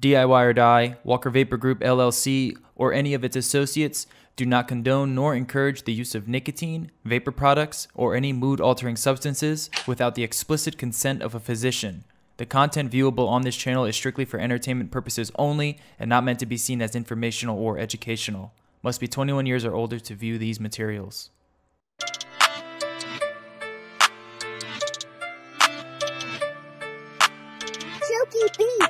DIY or Die, Walker Vapor Group LLC, or any of its associates do not condone nor encourage the use of nicotine, vapor products, or any mood-altering substances without the explicit consent of a physician. The content viewable on this channel is strictly for entertainment purposes only and not meant to be seen as informational or educational. Must be 21 years or older to view these materials. Silky beat.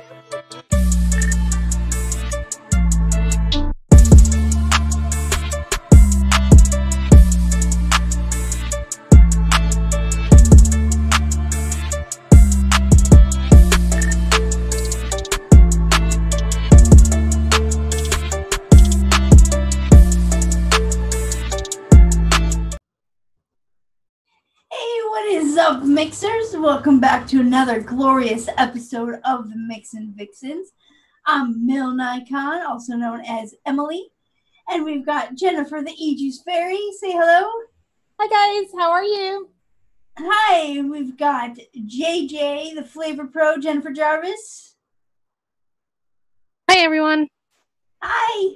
What is up, mixers? Welcome back to another glorious episode of the MIXINVIXENS. I'm mlNikon, also known as Emily, and we've got Jennifer, the TheJuiceFairy. Say hello. Hi guys, how are you? Hi, we've got JJ, the Flavor Pro, Jennifer Jarvis. Hi everyone. Hi.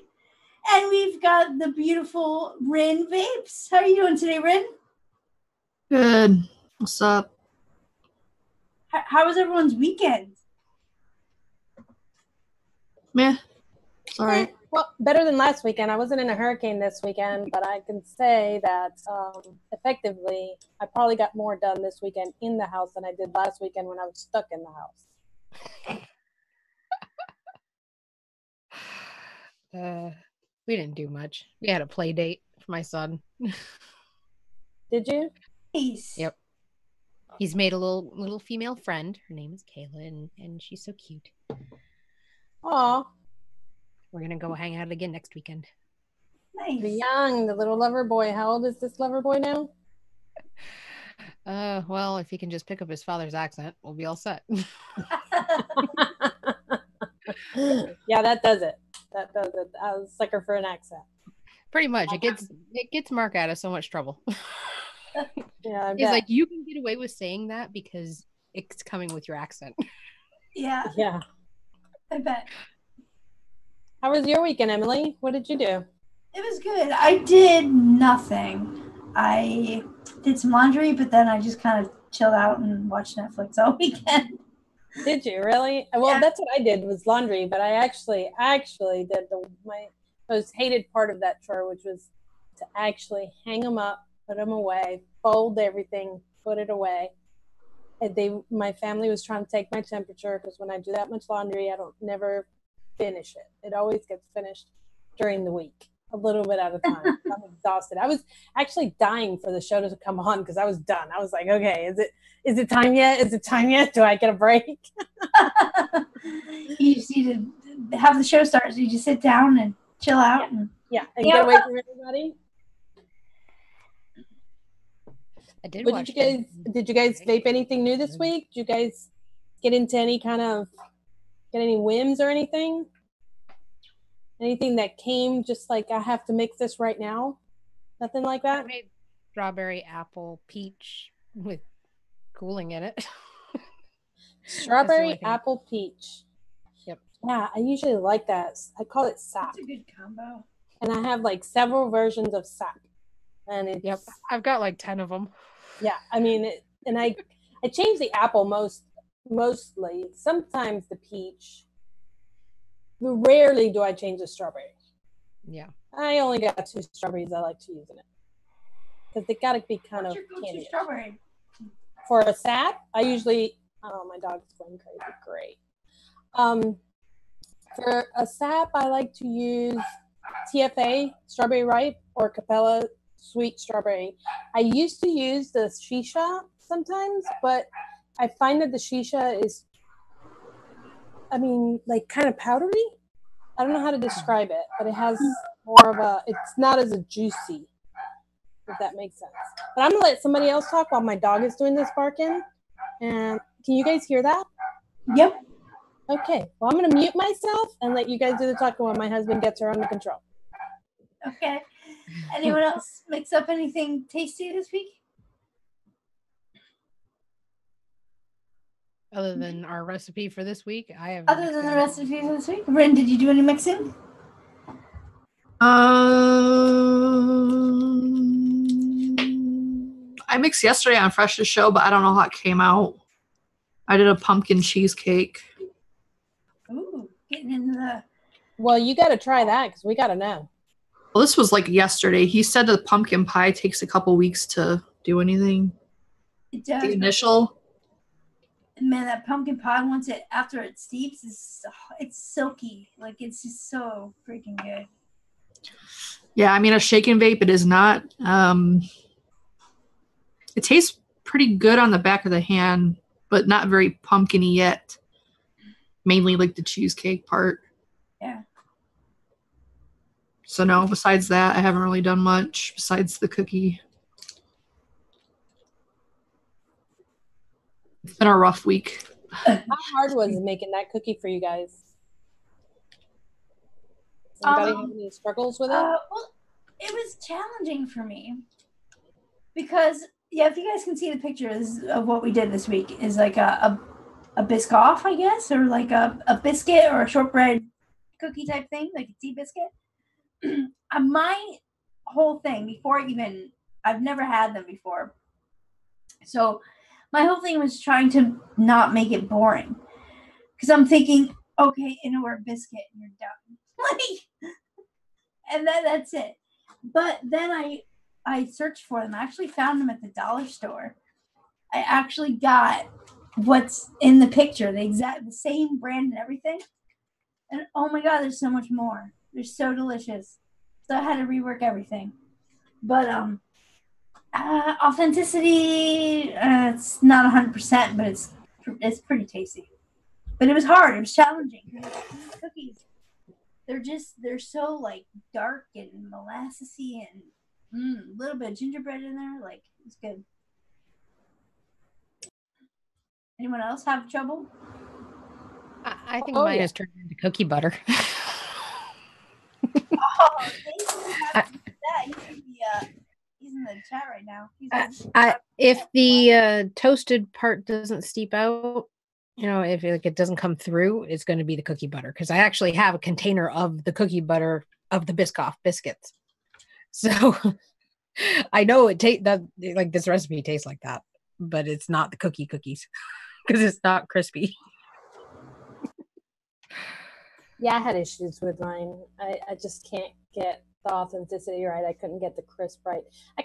And we've got the beautiful RinVapes. How are you doing today, Rin? Good. What's up? How was everyone's weekend? Meh. It's all right. Well, better than last weekend. I wasn't in a hurricane this weekend, but I can say that effectively, I probably got more done this weekend in the house than I did last weekend when I was stuck in the house. We didn't do much. We had a play date for my son. Did you? Nice. Yep. He's made a little female friend. Her name is Kayla, and she's so cute. Aw. We're gonna go hang out again next weekend. Nice. The young, the little lover boy. How old is this lover boy now? Well, if he can just pick up his father's accent, we'll be all set. Yeah, that does it. That does it. I was a sucker for an accent. Pretty much. It gets Mark out of so much trouble. Yeah, He's like, you can get away with saying that because it's coming with your accent. Yeah. Yeah. I bet. How was your weekend, Emily? What did you do? It was good. I did nothing. I did some laundry, but then I just kind of chilled out and watched Netflix all weekend. Did you really? Well, Yeah. That's what I did was laundry, but I actually did my most hated part of that chore, which was to actually hang them up, put them away, fold everything, put it away. And my family was trying to take my temperature because when I do that much laundry, I don't never finish it. It always gets finished during the week, a little bit at a time. I'm exhausted. I was actually dying for the show to come on because I was done. I was like, okay, is it time yet? Is it time yet? Do I get a break? You just need to have the show start, so you just sit down and chill out. Yeah. And And get away from everybody. I did. What did you guys vape anything new this week? Did you guys get into any get any whims or anything? Anything that came just like, I have to mix this right now? Nothing like I that? made strawberry, apple, peach with cooling in it. Strawberry, apple, peach. Yep. Yeah, I usually like that. I call it sap. it's a good combo. And I have like several versions of sap. And it's, Yep. I've got like 10 of them. yeah, I mean, I change the apple mostly. Sometimes the peach. Rarely do I change the strawberry. Yeah. I only got 2 strawberries I like to use in it. Because they got to be kind What's of your go-to candy. strawberry? For a sap, I usually, oh, my dog's going crazy. Great. For a sap, I like to use TFA, strawberry ripe, or Capella sweet strawberry. I used to use the shisha sometimes, but I find that the shisha is, I mean, like kind of powdery. I don't know how to describe it, but it has more of a, it's not as juicy, if that makes sense. But I'm going to let somebody else talk while my dog is doing this barking. And can you guys hear that? Yep. Okay. Well, I'm going to mute myself and let you guys do the talking while my husband gets her under control. Okay. Anyone else mix up anything tasty this week? Other than our recipe for this week, I have. Other than the recipe for this week, Rin, did you do any mixing? I mixed yesterday on Fresh's show, but I don't know how it came out. I did a pumpkin cheesecake. Ooh, getting into the. Well, you got to try that because we got to know. Well, this was like yesterday. He said the pumpkin pie takes a couple weeks to do anything. It does. The initial. Man, that pumpkin pie after it steeps, it's silky. Like it's just so freaking good. Yeah, I mean a shake and vape. It is not. It tastes pretty good on the back of the hand, but not very pumpkin-y yet. Mainly like the cheesecake part. Yeah. So no, besides that, I haven't really done much besides the cookie. It's been a rough week. How hard was it making that cookie for you guys? Anybody have any struggles with it? Well, it was challenging for me because, if you guys can see the pictures of what we did this week, is like a Biscoff, I guess, or like a biscuit or a shortbread cookie type thing, like a tea biscuit. My whole thing I've never had them before. So my whole thing was trying to not make it boring. Because I'm thinking, okay, we're a biscuit and you're done. And that's it. But then I searched for them. I actually found them at the dollar store. I actually got what's in the picture, the same brand and everything. And oh my God, there's so much more. They're so delicious. So I had to rework everything. But authenticity, it's not 100%, but it's pretty tasty. But it was hard. It was challenging. These cookies, they're so like dark and molassesy and a little bit of gingerbread in there. Like it's good. Anyone else have trouble? I think mine has turned into cookie butter. He's in the chat right now. If the toasted part doesn't steep out, if it doesn't come through, it's going to be the cookie butter because I actually have a container of the cookie butter of the Biscoff biscuits. So I know like this recipe tastes like that, but it's not the cookies because it's not crispy. Yeah, I had issues with mine. I just can't get the authenticity right. I couldn't get the crisp right. I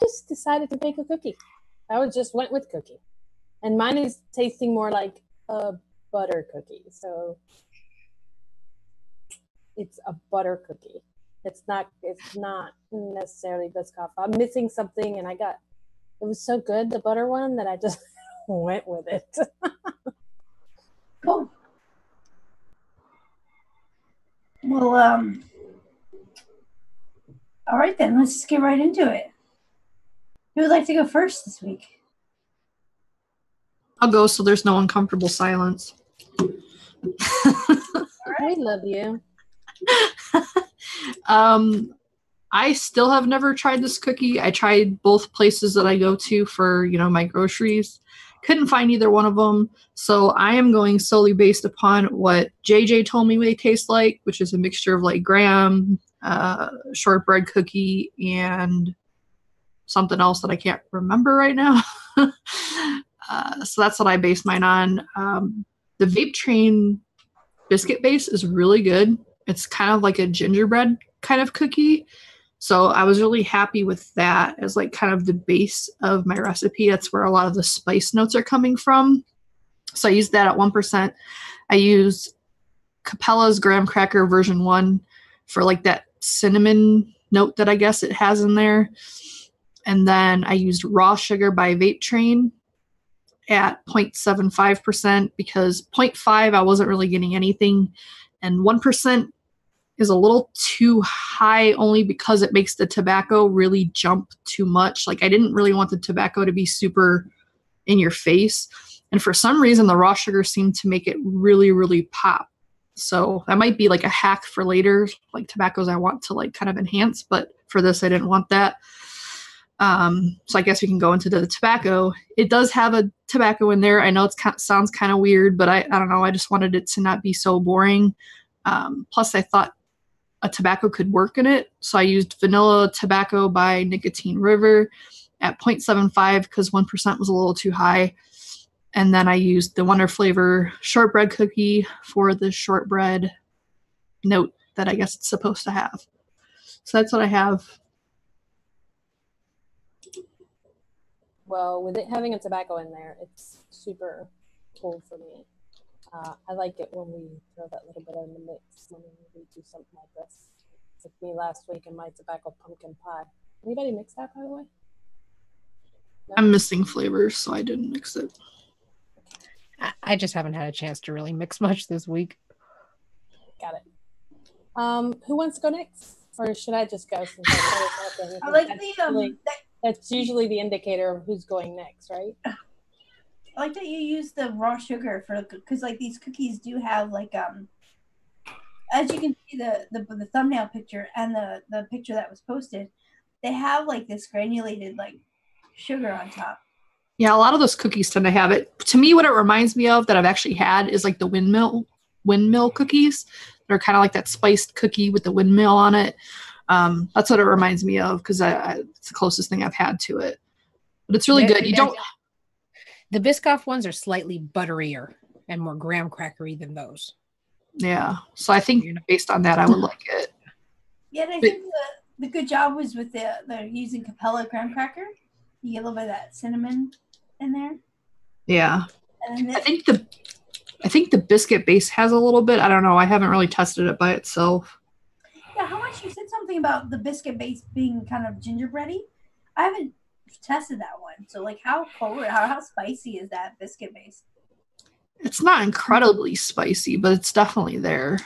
just decided to bake a cookie. I just went with cookie. And mine is tasting more like a butter cookie. So it's a butter cookie. It's not necessarily Biscoff. I'm missing something and it was so good, the butter one, that I just went with it. Cool. Well, all right then, let's just get right into it. Who would like to go first this week? I'll go so there's no uncomfortable silence. We love you. I still have never tried this cookie. I tried both places that I go to for, my groceries. Couldn't find either one of them. So I am going solely based upon what JJ told me they taste like, which is a mixture of like graham, shortbread cookie, and something else that I can't remember right now. So that's what I base mine on. The Vape Train biscuit base is really good. It's kind of like a gingerbread kind of cookie. So I was really happy with that as like kind of the base of my recipe. That's where a lot of the spice notes are coming from. So I used that at 1%. I used Capella's Graham Cracker version 1 for like that cinnamon note that I guess it has in there. And then I used Raw Sugar by Vape Train at 0.75% because 0.5 I wasn't really getting anything. And 1% is a little too high only because it makes the tobacco really jump too much. Like I didn't really want the tobacco to be super in your face. And for some reason, the raw sugar seemed to make it really, really pop. So that might be like a hack for later, like tobaccos I want to like kind of enhance. But for this, I didn't want that. So I guess we can go into the tobacco. It does have a tobacco in there. I know it sounds kind of weird, but I don't know. I just wanted it to not be so boring. Plus, I thought a tobacco could work in it. So I used vanilla tobacco by Nicotine River at 0.75 because 1% was a little too high. And then I used the Wonder Flavor shortbread cookie for the shortbread note that I guess it's supposed to have. So that's what I have. Well, with it having a tobacco in there, it's super cool for me. I like it when we throw that little bit in the mix when we do something like this. Like me last week in my tobacco pumpkin pie. Anybody mix that, by the way? No? I'm missing flavors, so I didn't mix it. I just haven't had a chance to really mix much this week. Got it. Who wants to go next? Or should I just go? Since I like that's usually the indicator of who's going next, right? I like that you use the raw sugar because like these cookies do have like as you can see the thumbnail picture and the picture that was posted, they have like this granulated like sugar on top. Yeah, a lot of those cookies tend to have it. To me, what it reminds me of that I've actually had is like the windmill cookies. They're kind of like that spiced cookie with the windmill on it. That's what it reminds me of because it's the closest thing I've had to it. But it's really good. The Biscoff ones are slightly butterier and more graham crackery than those. Yeah. So I think based on that, I would like it. Yeah, and I think the good job was with the using Capella graham cracker. You get a little bit of that cinnamon in there. Yeah. And I think the biscuit base has a little bit. I don't know. I haven't really tested it by itself. Yeah, how much you said something about the biscuit base being kind of gingerbready. I haven't tested that one. So like how cold or how spicy is that biscuit base? It's not incredibly spicy, but it's definitely there.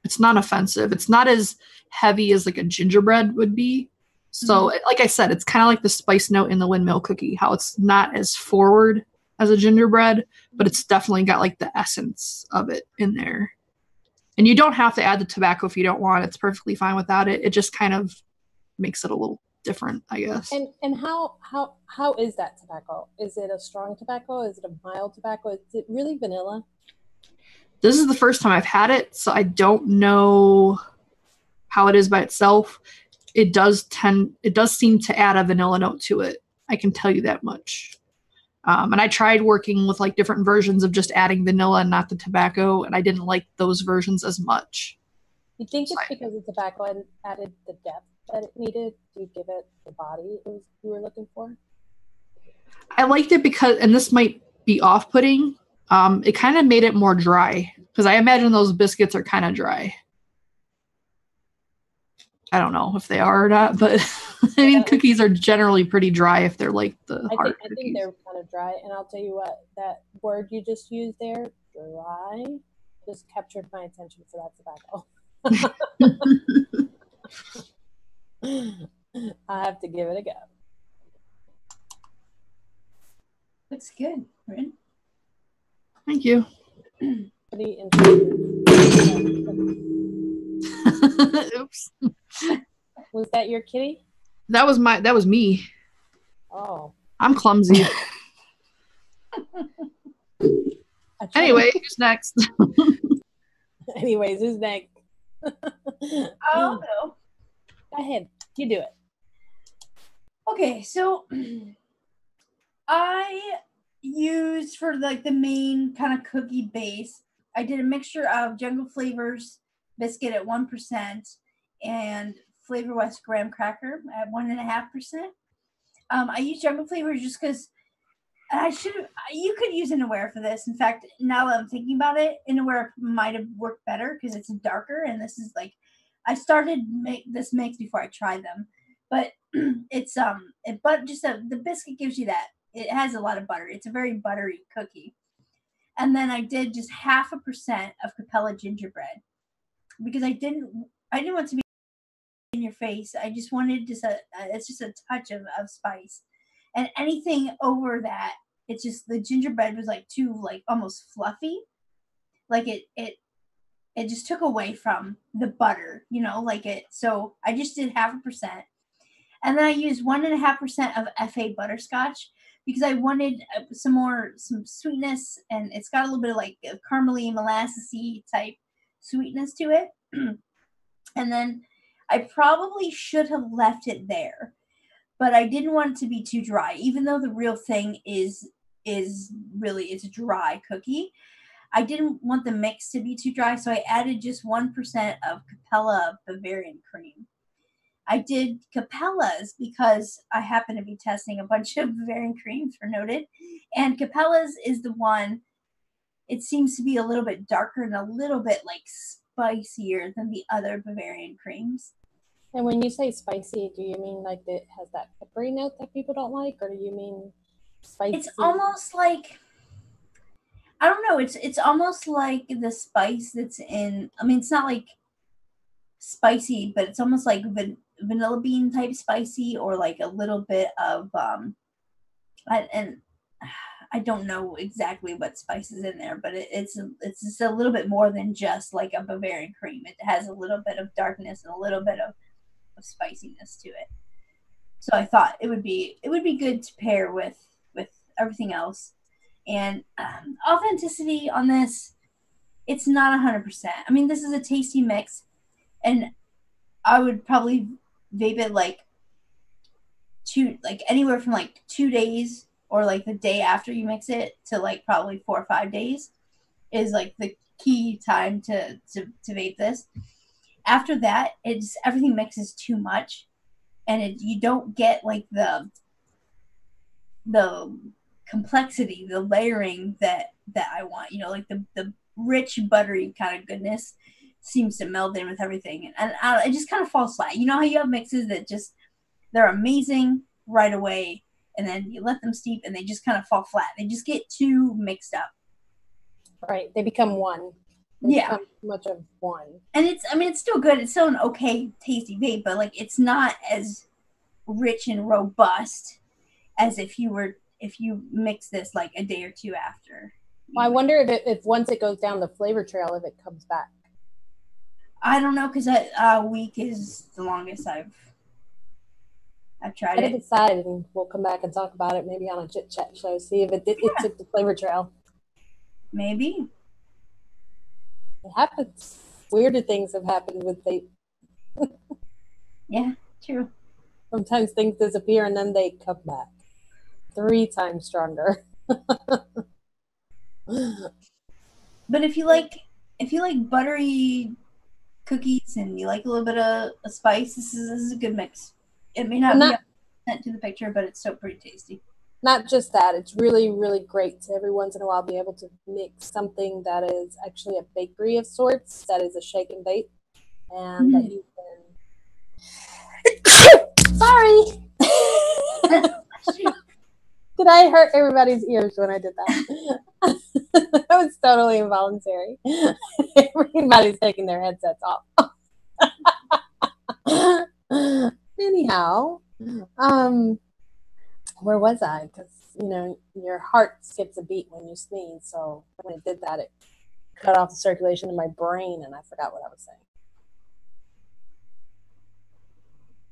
It's not offensive. It's not as heavy as like a gingerbread would be. So like I said, it's kind of like the spice note in the windmill cookie, how it's not as forward as a gingerbread, but it's definitely got like the essence of it in there. And you don't have to add the tobacco if you don't want. It's perfectly fine without it. It just kind of makes it a little different, I guess. And how is that tobacco? Is it a strong tobacco? Is it a mild tobacco? Is it really vanilla? This is the first time I've had it, so I don't know how it is by itself. It does seem to add a vanilla note to it. I can tell you that much. And I tried working with like different versions of just adding vanilla and not the tobacco, and I didn't like those versions as much. You think it's because the tobacco added the depth that it needed to give it the body you were looking for? I liked it because, and this might be off-putting, it kind of made it more dry because I imagine those biscuits are kind of dry. I don't know if they are or not, but I mean, cookies are generally pretty dry if they're like the hard cookies. I think they're kind of dry. And I'll tell you what, that word you just used there, dry, just captured my attention for that tobacco. I have to give it a go. Looks good, Rin. Thank you. Pretty interesting. Oops. Was that your kitty? That was me. Oh. I'm clumsy. Anyway, who's next? Anyways, who's next? I'll go. Go ahead. You do it. Okay, so I used for like the main kind of cookie base, I did a mixture of Jungle Flavors biscuit at 1% and Flavor West graham cracker at 1.5%. I used Jungle Flavors just because you could use Inaware for this. In fact, now that I'm thinking about it, Inaware might have worked better because it's darker, and this is like, I started this mix before I tried them, but it's the biscuit gives you that. It has a lot of butter. It's a very buttery cookie. And then I did just 0.5% of Capella gingerbread because I didn't want to be in your face. I just wanted it's just a touch of spice. And anything over that, it's just the gingerbread was like too like almost fluffy. Like it just took away from the butter, like it. So I just did 0.5%. And then I used 1.5% of FA butterscotch because I wanted some sweetness, and it's got a little bit of like a caramely, molassesy type sweetness to it. And then I probably should have left it there, but I didn't want it to be too dry, even though the real thing is really it's a dry cookie. I didn't want the mix to be too dry, so I added just 1% of Capella Bavarian cream. I did Capella's because I happen to be testing a bunch of Bavarian creams for Noted, and Capella's is the one, it seems to be a little bit darker and a little bit like spicier than the other Bavarian creams. And when you say spicy, do you mean like it has that peppery note that people don't like, or do you mean spicy? It's almost like, I don't know, it's almost like the spice that's in, I mean, it's not like spicy, but it's almost like vanilla bean type spicy, or like a little bit of and I don't know exactly what spice is in there, but it's just a little bit more than just like a Bavarian cream. It has a little bit of darkness and a little bit of spiciness to it. So I thought it would be good to pair with everything else. And authenticity on this, it's not 100%. I mean, this is a tasty mix, and I would probably vape it like anywhere from like 2 days, or like the day after you mix it, to like probably 4 or 5 days is like the key time to vape this. After that, everything mixes too much, and you don't get like the complexity, the layering that I want. You know, like the rich buttery kind of goodness seems to meld in with everything, and it just kind of falls flat. You know how you have mixes that just, they're amazing right away, and then you let them steep and they just kind of fall flat. They just get too mixed up. Right. They become one. They become much of one. And it's still good. It's still an okay, tasty vape, but like it's not as rich and robust as if you mix this like a day or two after. Well, I wonder if once it goes down the flavor trail, if it comes back. I don't know, because a week is the longest I've tried it. I decided, and we'll come back and talk about it maybe on a chit chat show. See if it took the flavor trail. Maybe. It happens. Weirder things have happened with vape. Yeah, true. Sometimes things disappear and then they come back 3 times stronger. But if you like buttery cookies and you like a little bit of a spice, this is a good mix. It may not be sent to the picture, but it's still pretty tasty. Not just that, it's really, really great to every once in a while be able to mix something that is actually a bakery of sorts, that is a shake and bake, and that you can... Sorry! Did I hurt everybody's ears when I did that? That was totally involuntary. Everybody's taking their headsets off. Anyhow, where was I? Because, your heart skips a beat when you sneeze. So when it did that, it cut off the circulation in my brain, and I forgot what I was saying.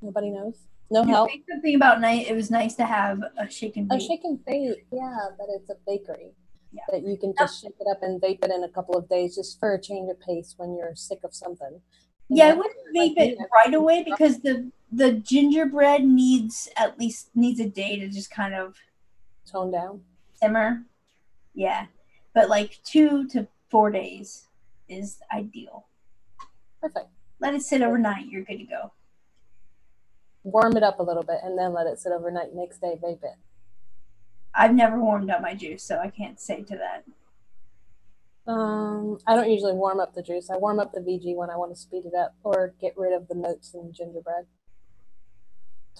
Nobody knows? No help? The thing about it was nice to have a shake and bake. A shake and bake, yeah, but it's a bakery. Yeah. That you can just shake it up and vape it in a couple of days just for a change of pace when you're sick of something. Yeah, I wouldn't vape it right away because the gingerbread needs a day to just kind of tone down, simmer. Yeah, but like 2 to 4 days is ideal. Perfect. Let it sit overnight. You're good to go. Warm it up a little bit and then let it sit overnight. Next day, vape it. I've never warmed up my juice, so I can't say to that. I don't usually warm up the juice. I warm up the VG when I want to speed it up or get rid of the notes in gingerbread.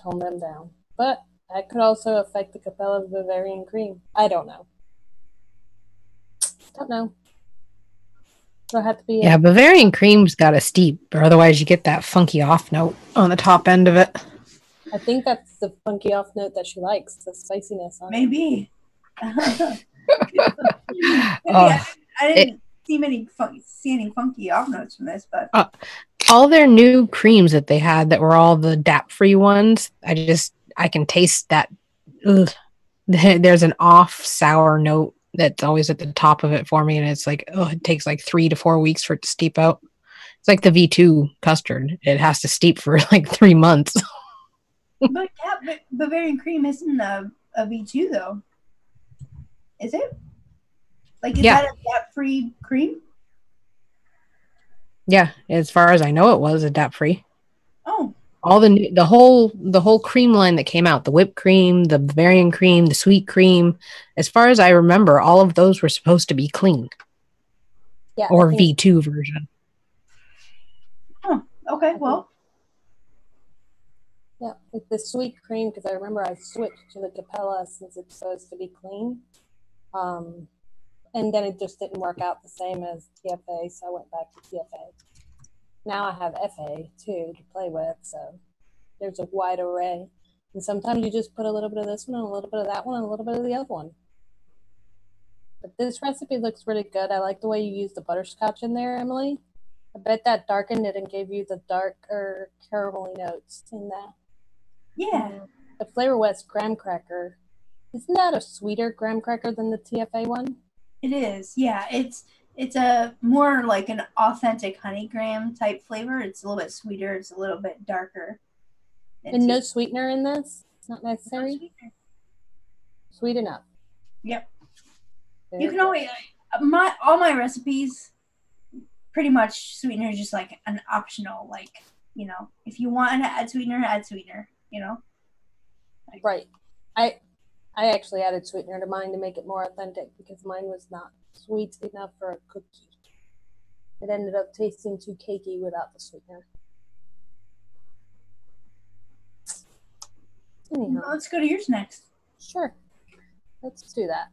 Tone them down. But that could also affect the Capella Bavarian cream. I don't know. It'll have to be Bavarian cream's got to steep, or otherwise you get that funky off note on the top end of it. I think that's the funky off note that she likes, the spiciness on Maybe. I didn't see any funky off notes from this, but all their new creams that they had that were all the DAP-free ones, I can taste that. Ugh. There's an off sour note that's always at the top of it for me, and it's like, oh, it takes like 3 to 4 weeks for it to steep out. It's like the V2 custard; it has to steep for like 3 months. But Bavarian cream isn't a V2 though, is it? Like, is that a DAP-free cream? Yeah, as far as I know, it was a DAP-free. Oh. All the whole cream line that came out, the whipped cream, the Bavarian cream, the sweet cream, as far as I remember, all of those were supposed to be clean. Yeah. Or V2 version. Oh, okay, well. Yeah, with the sweet cream, because I remember I switched to the Capella since it's supposed to be clean. And then it just didn't work out the same as TFA, so I went back to TFA. Now I have FA too to play with, so there's a wide array. And sometimes you just put a little bit of this one and a little bit of that one and a little bit of the other one. But this recipe looks really good. I like the way you use the butterscotch in there, Emily. I bet that darkened it and gave you the darker caramelly notes in that. Yeah. The Flavor West graham cracker, isn't that a sweeter graham cracker than the TFA one? It is, yeah. It's a more like an authentic honey graham type flavor. It's a little bit sweeter. It's a little bit darker. And no sweetener in this? It's not necessary? No Sweet enough. Yep. Very You can good. always, all my recipes, pretty much sweetener is just like an optional, like, you know, if you want to add sweetener, you know? Right. I actually added sweetener to mine to make it more authentic because mine was not sweet enough for a cookie. It ended up tasting too cakey without the sweetener. Anyhow, Let's go to yours next. sure. Let's do that.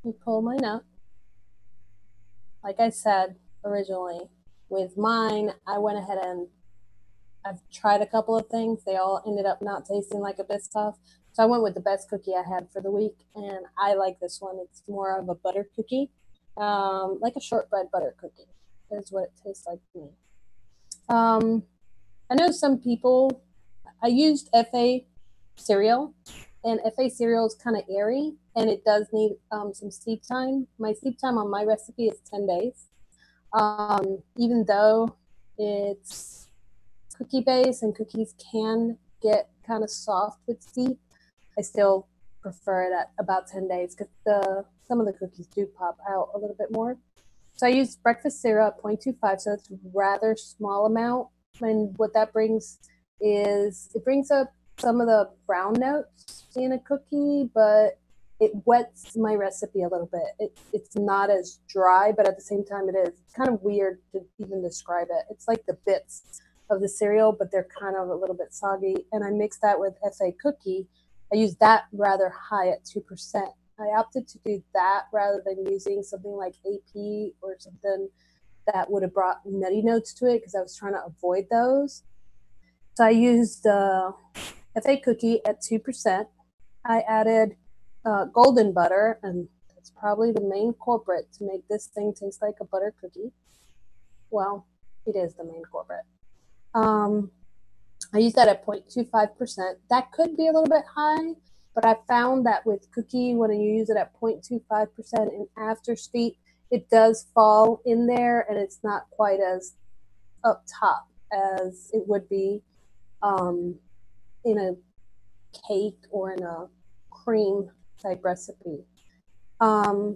Let me pull mine up. Like I said originally, with mine, I went ahead and I've tried a couple of things. They all ended up not tasting like a Biscoff. So I went with the best cookie I had for the week, and I like this one. It's more of a butter cookie, like a shortbread butter cookie is what it tastes like to me. I know some people, I used FA cereal, and FA cereal is kind of airy, and it does need some steep time. My steep time on my recipe is 10 days. Even though it's cookie base and cookies can get kind of soft with steep, I still prefer it at about 10 days because some of the cookies do pop out a little bit more. So I use breakfast cereal at 0.25, so it's a rather small amount. And what that brings is it brings up some of the brown notes in a cookie, but it wets my recipe a little bit. It's not as dry, but at the same time it is. It's kind of weird to even describe it. It's like the bits of the cereal, but they're kind of a little bit soggy. And I mix that with FA cookie. I use that rather high at 2%. I opted to do that rather than using something like AP or something that would have brought nutty notes to it because I was trying to avoid those. So I used FA cookie at 2%. I added golden butter, and that's probably the main culprit to make this thing taste like a butter cookie. Well, it is the main culprit. I use that at 0.25%. That could be a little bit high, but I found that with cookie, when you use it at 0.25% and after steep, it does fall in there and it's not quite as up top as it would be in a cake or in a cream type recipe. I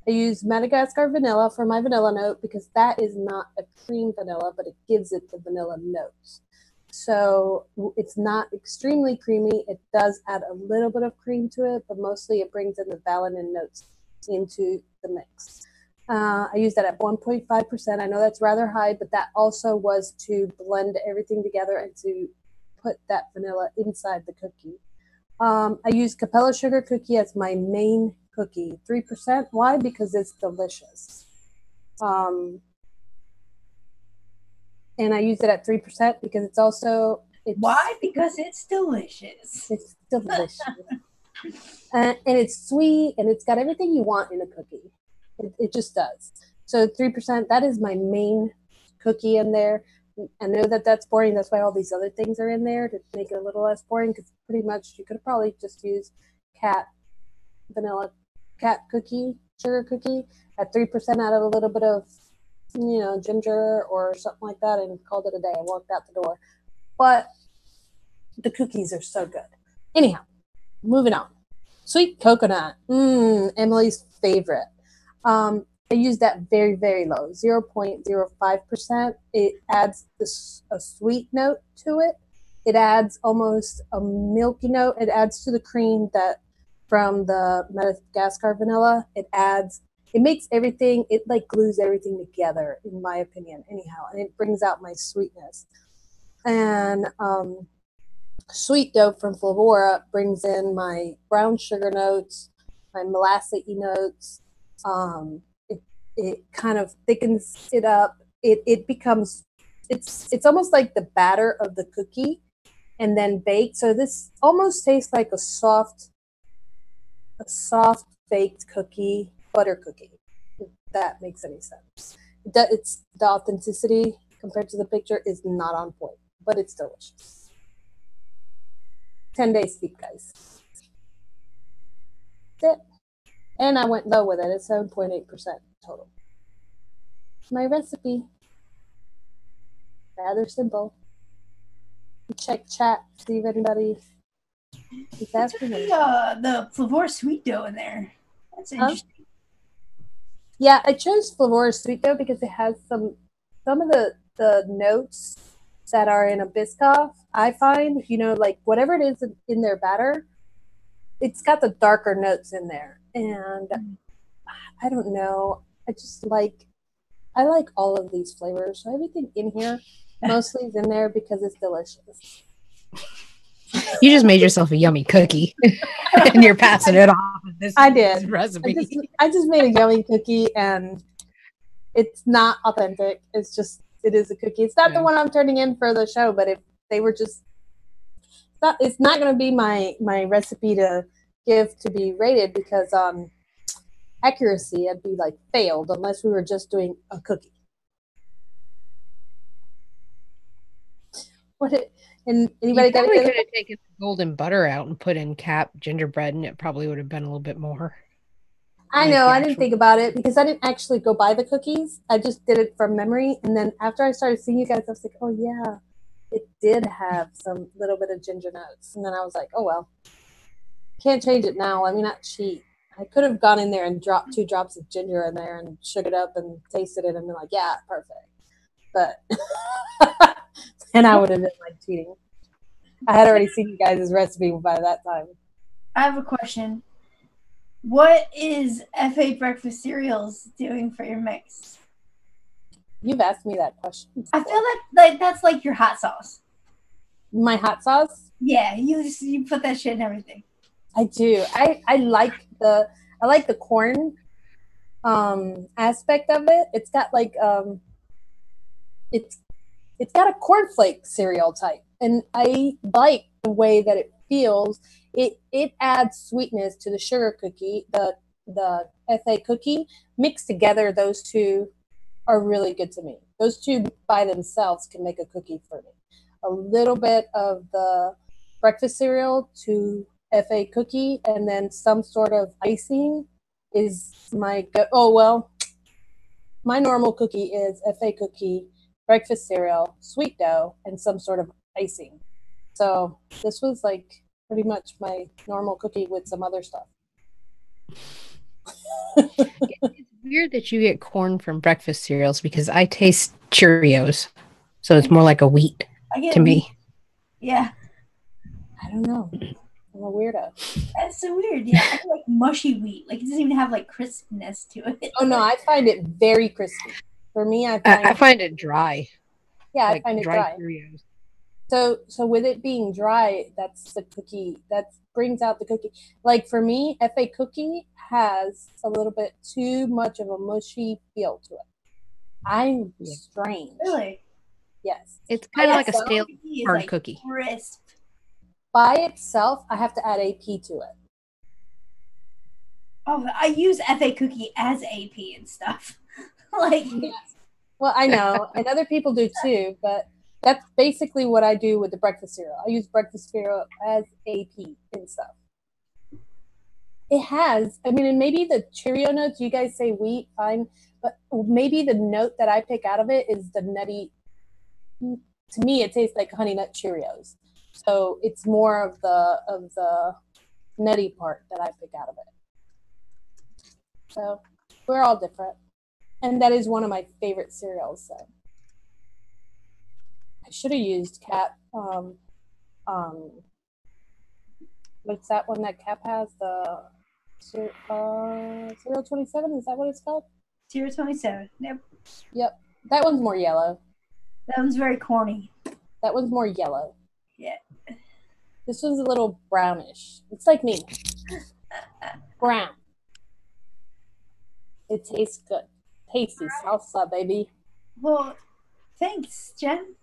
use Madagascar vanilla for my vanilla note because that is not a cream vanilla, but it gives it the vanilla notes. So it's not extremely creamy. It does add a little bit of cream to it, but mostly it brings in the vanillin notes into the mix. I use that at 1.5%. I know that's rather high, but that also was to blend everything together and to put that vanilla inside the cookie. I use Capella Sugar Cookie as my main cookie, 3%. Why? Because it's delicious. And I use it at 3% because it's also... Why? Because it's delicious. It's delicious. And it's sweet, and it's got everything you want in a cookie. It just does. So 3%, that is my main cookie in there. I know that that's boring. That's why all these other things are in there to make it a little less boring. Because pretty much you could probably just use vanilla cat cookie, sugar cookie at 3%, add a little bit of, ginger or something like that, and called it a day. I walked out the door. But the cookies are so good. Anyhow, moving on. Sweet coconut, Emily's favorite. I use that very, very low, 0.05%. It adds a sweet note to it. It adds almost a milky note. It adds to the cream that from the Madagascar vanilla. It makes everything, it like glues everything together, in my opinion, anyhow. And it brings out my sweetness. And Sweet Dough from Flavora brings in my brown sugar notes, my molassy notes. It kind of thickens it up. It becomes, it's almost like the batter of the cookie and then baked. So this almost tastes like a soft baked cookie, butter cookie, if that makes any sense. It's the authenticity compared to the picture is not on point, but it's delicious. 10 days sleep, guys. That's it. And I went low with it. It's 7.8% total. My recipe. Rather simple. Check chat, see if anybody is asking me. The Flavor Sweet Dough in there. That's interesting. Yeah, I chose Flavor Sweet Dough because it has some of the notes that are in a Biscoff. I find, like whatever it is in their batter, it's got the darker notes in there. And I don't know. I like all of these flavors. So everything in here mostly is in there because it's delicious. You just made yourself a yummy cookie and you're passing it off. I did. Recipe. I just made a yummy cookie and it's not authentic. It is a cookie. It's not the one I'm turning in for the show, but if they were just, it's not going to be my recipe to give to be rated because accuracy, I'd be like failed unless we were just doing a cookie. And anybody got could it? have taken the golden butter out and put in cap gingerbread, and it probably would have been a little bit more. I know. I didn't think about it because I didn't actually go buy the cookies. I just did it from memory. And then after I started seeing you guys, I was like, oh, yeah, it did have some little bit of ginger notes. And then I was like, oh, well, can't change it now. Let me not cheat. I could have gone in there and dropped 2 drops of ginger in there and shook it up and tasted it and been like, yeah, perfect. But and I would have been like cheating. I had already seen you guys' recipe by that time. I have a question. What is FA breakfast cereals doing for your mix? You've asked me that question before. I feel like that's like your hot sauce. My hot sauce? Yeah, you put that shit in everything. I do. I like the corn aspect of it. It's got like it's got a cornflake cereal type, and I like the way that it feels. It adds sweetness to the sugar cookie, the FA cookie. Mixed together, those two are really good to me. Those two by themselves can make a cookie for me. A little bit of the breakfast cereal to FA cookie, and then some sort of icing is my my normal cookie is FA cookie, breakfast cereal, sweet dough, and some sort of icing. So this was like pretty much my normal cookie with some other stuff. It's weird that you get corn from breakfast cereals because I taste Cheerios, so it's more like a wheat to me. Yeah. I don't know. I'm a weirdo. That's so weird. Yeah, I feel like mushy wheat. Like it doesn't even have like crispness to it. Oh no, I find it very crispy. For me, I find it dry. Yeah, like I find it dry. Cheerios. So with it being dry, that's the cookie. That brings out the cookie. Like for me, FA cookie has a little bit too much of a mushy feel to it. I'm strange. Really? Yes. It's kind of like a stale hard like cookie. Crisp. By itself, I have to add AP to it. Oh, I use FA cookie as AP and stuff. Like, yes. Well, I know, and other people do too, but that's basically what I do with the breakfast cereal. I use breakfast cereal as AP and stuff. It has, I mean, and maybe the Cheerio notes, you guys say wheat, fine, but maybe the note that I pick out of it is the nutty. To me, it tastes like Honey Nut Cheerios. So it's more of the nutty part that I pick out of it. So we're all different. And that is one of my favorite cereals. So I should have used Cap. What's that one that Cap has? The Cereal 27? Is that what it's called? Cereal 27. Yep. That one's more yellow. That one's very corny. That one's more yellow. Yeah. This one's a little brownish. It's like me. Brown. It tastes good. Tasty salsa, baby. Well, thanks, Jen.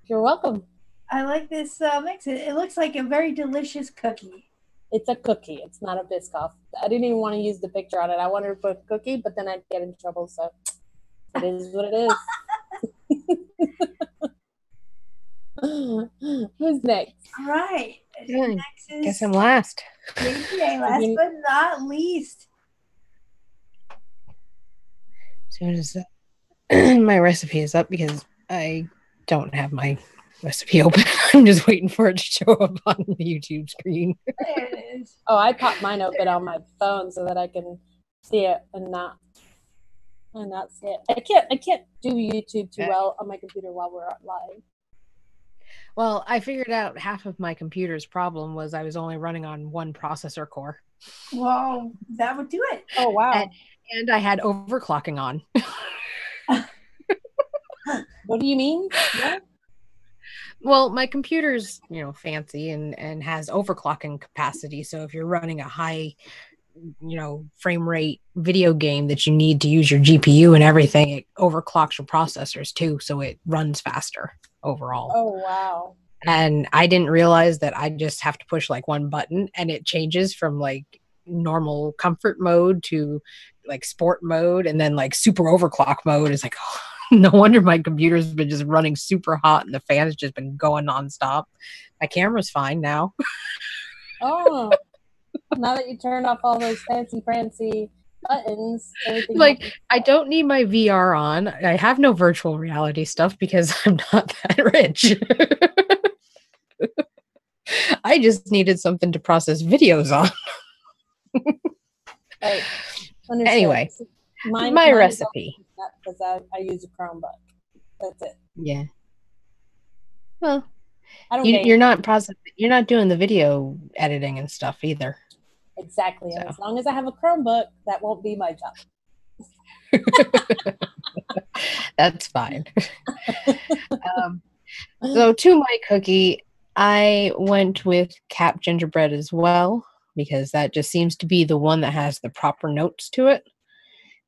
You're welcome. I like this mix. It looks like a very delicious cookie. It's a cookie. It's not a Biscoff. I didn't even want to use the picture on it. I wanted to put cookie, but then I'd get in trouble. So it is what it is. Who's next? All right. Good. Next is Guess I'm last. JJ, last but not least. As soon as my recipe is up, because I don't have my recipe open. I'm just waiting for it to show up on the YouTube screen. There it is. Oh, I popped mine open on my phone so that I can see it and not see it. I can't do YouTube too well on my computer while we're live. Well, I figured out half of my computer's problem was I was only running on one processor core. Well, that would do it. Oh, wow. And I had overclocking on. What do you mean? Yeah. Well, my computer's, fancy and has overclocking capacity. So if you're running a high, frame rate video game that you need to use your GPU and everything, it overclocks your processors too. So it runs faster overall. Oh, wow. And I didn't realize that I just have to push like one button and it changes from like normal comfort mode to like sport mode, and then like super overclock mode is like, oh, no wonder my computer's been just running super hot and the fan's just been going nonstop. My camera's fine now. Oh, now that you turned off all those fancy buttons, like I don't need my VR on. I have no virtual reality stuff because I'm not that rich. I just needed something to process videos on. Right. Anyway, my recipe. Because I use a Chromebook. That's it. Yeah. Well, you're not doing the video editing and stuff either. Exactly. So. As long as I have a Chromebook, that won't be my job. That's fine. So to my cookie, I went with Cap gingerbread as well, because that just seems to be the one that has the proper notes to it.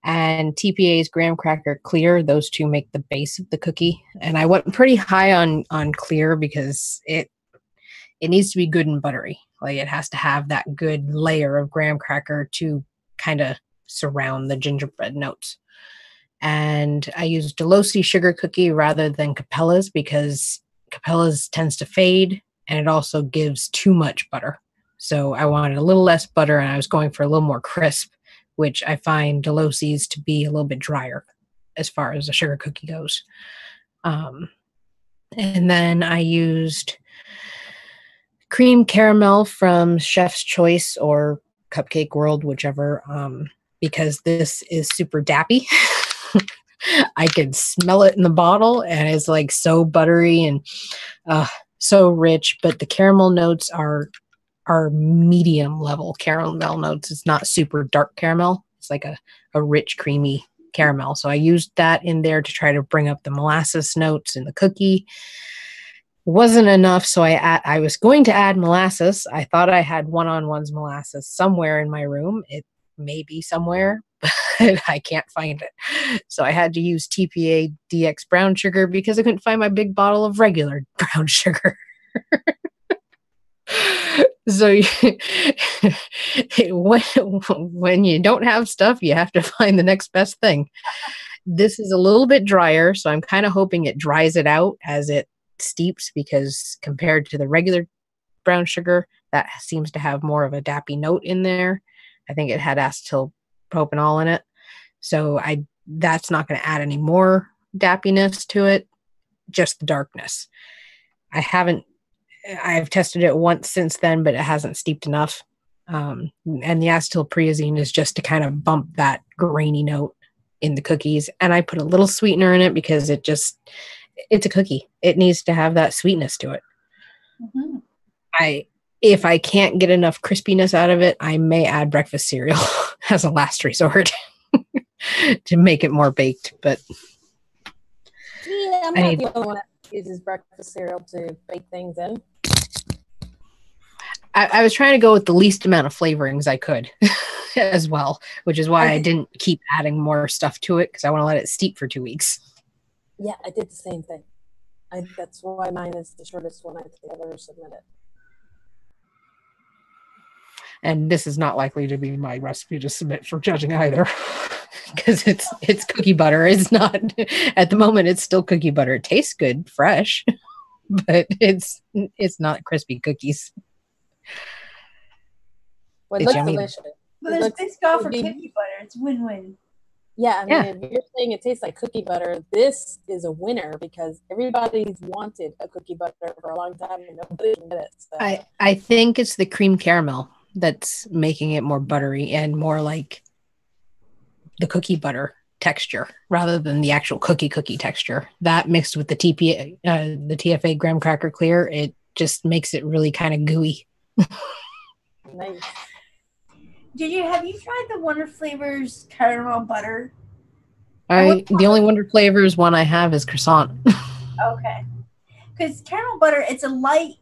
And TPA's graham cracker clear, those two make the base of the cookie. And I went pretty high on clear because it needs to be good and buttery. Like it has to have that good layer of graham cracker to kind of surround the gingerbread notes. And I used Delosi sugar cookie rather than Capella's because Capella's tends to fade and it also gives too much butter. So I wanted a little less butter and I was going for a little more crisp, which I find Delosi's to be a little bit drier as far as the sugar cookie goes. And then I used cream caramel from Chef's Choice or Cupcake World, whichever, because this is super dappy. I can smell it in the bottle and it's like so buttery and so rich, but the caramel notes are medium level caramel notes. It's not super dark caramel. It's like a rich, creamy caramel. So I used that in there to try to bring up the molasses notes in the cookie. Wasn't enough, so I was going to add molasses. I thought I had one-on-one's molasses somewhere in my room. It may be somewhere, but I can't find it. So I had to use TPA DX brown sugar because I couldn't find my big bottle of regular brown sugar. So when you don't have stuff, you have to find the next best thing. This is a little bit drier, so I'm kind of hoping it dries it out as it steeps, because compared to the regular brown sugar, that seems to have more of a dappy note in there. I think it had acetyl propanol in it. So that's not going to add any more dappiness to it, just the darkness. I've tested it once since then, but it hasn't steeped enough. And the acetylpriazine is just to kind of bump that grainy note in the cookies. And I put a little sweetener in it because it's a cookie. It needs to have that sweetness to it. Mm-hmm. If I can't get enough crispiness out of it, I may add breakfast cereal as a last resort to make it more baked. But yeah, I'm not the only one that uses breakfast cereal to bake things in. I was trying to go with the least amount of flavorings I could as well, which is why I didn't keep adding more stuff to it, because I want to let it steep for 2 weeks. Yeah, I did the same thing. That's why mine is the shortest one I've ever submitted. And this is not likely to be my recipe to submit for judging either, because it's cookie butter. It's not, at the moment, it's still cookie butter. It tastes good, fresh, but it's not crispy cookies. Well, it looks delicious. But there's based off for cookie butter. It's win-win. Yeah, I mean, if you're saying it tastes like cookie butter, this is a winner, because everybody's wanted a cookie butter for a long time and nobody can get it. So. I think it's the cream caramel that's making it more buttery and more like the cookie butter texture rather than the actual cookie texture. That mixed with the TFA graham cracker clear, it just makes it really kind of gooey. Nice. Have you tried the Wonder Flavors caramel butter? The only Wonder Flavors one I have is croissant. Okay. Because caramel butter, it's a light,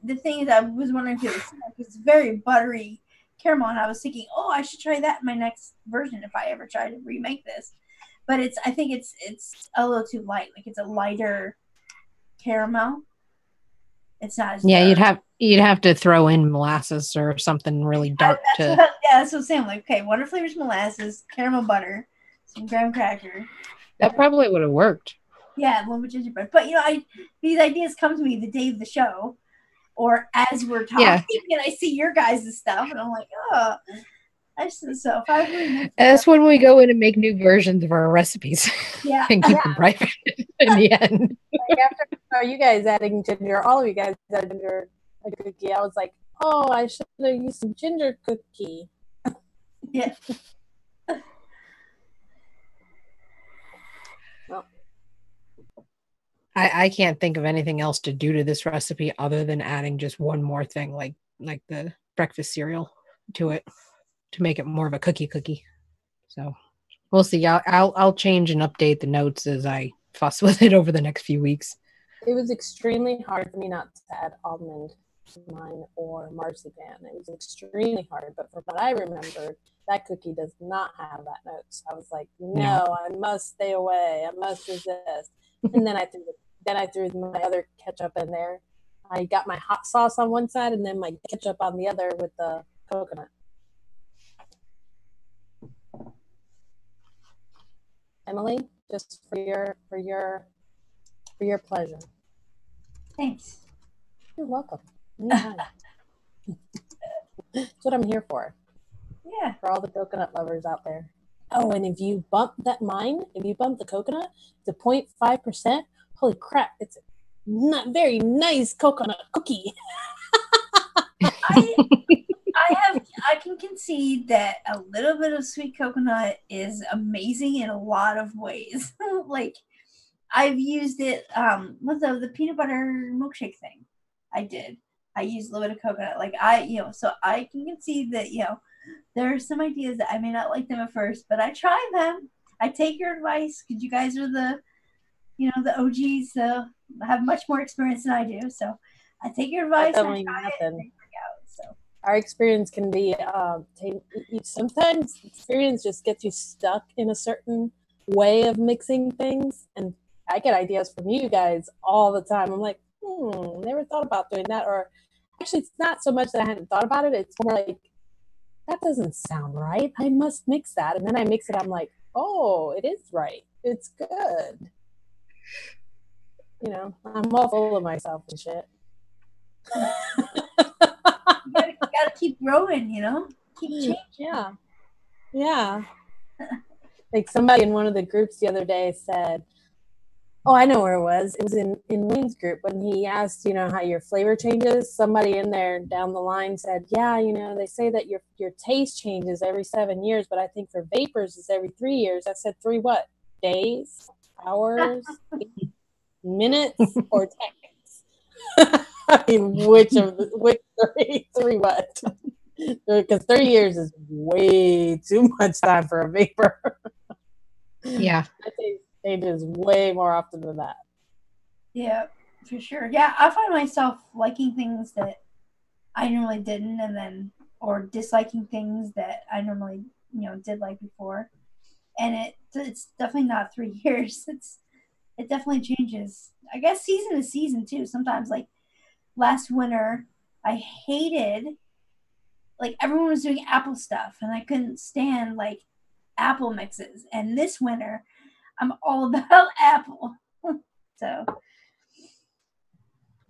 the thing is, I was wondering if it was it's very buttery caramel, and I was thinking, I should try that in my next version if I ever try to remake this. But I think it's a little too light. Like, it's a lighter caramel. It's not as dark. You'd have to throw in molasses or something really dark that's what I'm saying. Like, okay, Wonder Flavors molasses, caramel butter, some graham cracker. That probably would have worked. Yeah, a little bit gingerbread. But these ideas come to me the day of the show, or as we're talking, and I see your guys' stuff, and I'm like, that's when we go in and make new versions of our recipes. Yeah, and keep them private in the end. Like after you guys adding ginger, all of you guys added ginger a cookie, I was like, I should have used some ginger cookie. Yeah. Well, I can't think of anything else to do to this recipe other than adding just one more thing, like the breakfast cereal to it, to make it more of a cookie. So we'll see. I'll change and update the notes as I fuss with it over the next few weeks. It was extremely hard for me not to add almond to mine or marzipan. It was extremely hard, but from what I remembered, that cookie does not have that note. So I was like, no, I must stay away. I must resist. And then I threw my other ketchup in there. I got my hot sauce on one side and then my ketchup on the other with the coconut. Emily, just for your pleasure. Thanks. You're welcome. That's what I'm here for. Yeah. For all the coconut lovers out there. Oh, and if you bump the coconut to 0.5%, holy crap, it's a not very nice coconut cookie. I can concede that a little bit of sweet coconut is amazing in a lot of ways. Like, I've used it with the peanut butter milkshake thing. I used a little bit of coconut. Like, so I can concede that, there are some ideas that I may not like them at first, but I try them. I take your advice because you guys are the OGs, so have much more experience than I do. So I take your advice. I try it and they work out. So our experience can be sometimes experience just gets you stuck in a certain way of mixing things, and I get ideas from you guys all the time. I'm like, never thought about doing that. Or actually, it's not so much that I hadn't thought about it. It's more like, that doesn't sound right. I must mix that. And then I mix it. I'm like, oh, it is right. It's good. You know, I'm all full of myself and shit. You gotta keep growing, you know? Keep changing. Yeah. Yeah. Like somebody in one of the groups the other day said, oh, I know where it was. It was in Wayne's group when he asked, you know, how your flavor changes. Somebody in there down the line said, yeah, you know, they say that your taste changes every 7 years, but I think for vapors it's every 3 years. I said 3 what? Days, hours, minutes, or seconds? I mean, which three? Three what? Because 30 years is way too much time for a vapor. Yeah. I think changes way more often than that. Yeah, for sure. Yeah, I find myself liking things that I normally didn't, and then or disliking things that I normally, you know, did like before. And it's definitely not 3 years. It definitely changes. I guess season to season too. Sometimes like last winter, I hated like everyone was doing apple stuff, and I couldn't stand like apple mixes. And this winter, I'm all about apple. So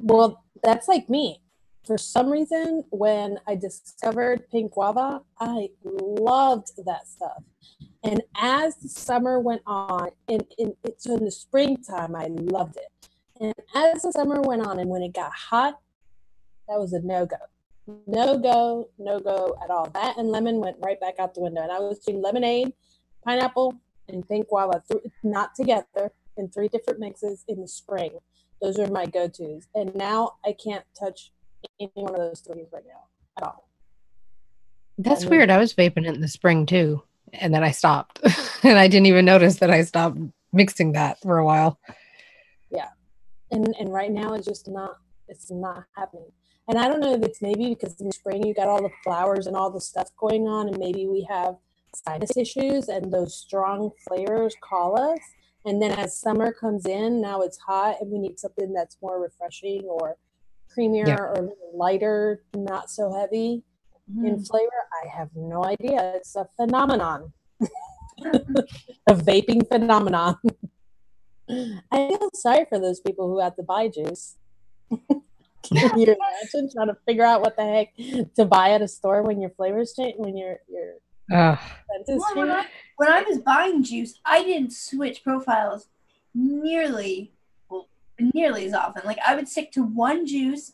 Well, that's like me. For some reason, when I discovered pink guava, I loved that stuff. And as the summer went on, so in the springtime, I loved it. And as the summer went on, and when it got hot, that was a no-go. No-go at all. That and lemon went right back out the window. And I was doing lemonade, pineapple, and pink guava, not together, in 3 different mixes in the spring. Those are my go-tos. And now I can't touch any one of those 3 right now at all. That's weird. I was vaping it in the spring too. And then I stopped. And I didn't even notice that I stopped mixing that for a while. Yeah. And right now it's not happening. And I don't know if it's maybe because in the spring you got all the flowers and all the stuff going on, and maybe we have sinus issues and those strong flavors call us. And then as summer comes in, now it's hot and we need something that's more refreshing or creamier or lighter, not so heavy in flavor. I have no idea. It's a phenomenon. A vaping phenomenon. I feel sorry for those people who have to buy juice. Can you imagine trying to figure out what the heck to buy at a store when your flavors change, when your senses change? When I was buying juice, I didn't switch profiles nearly as often. Like I would stick to one juice,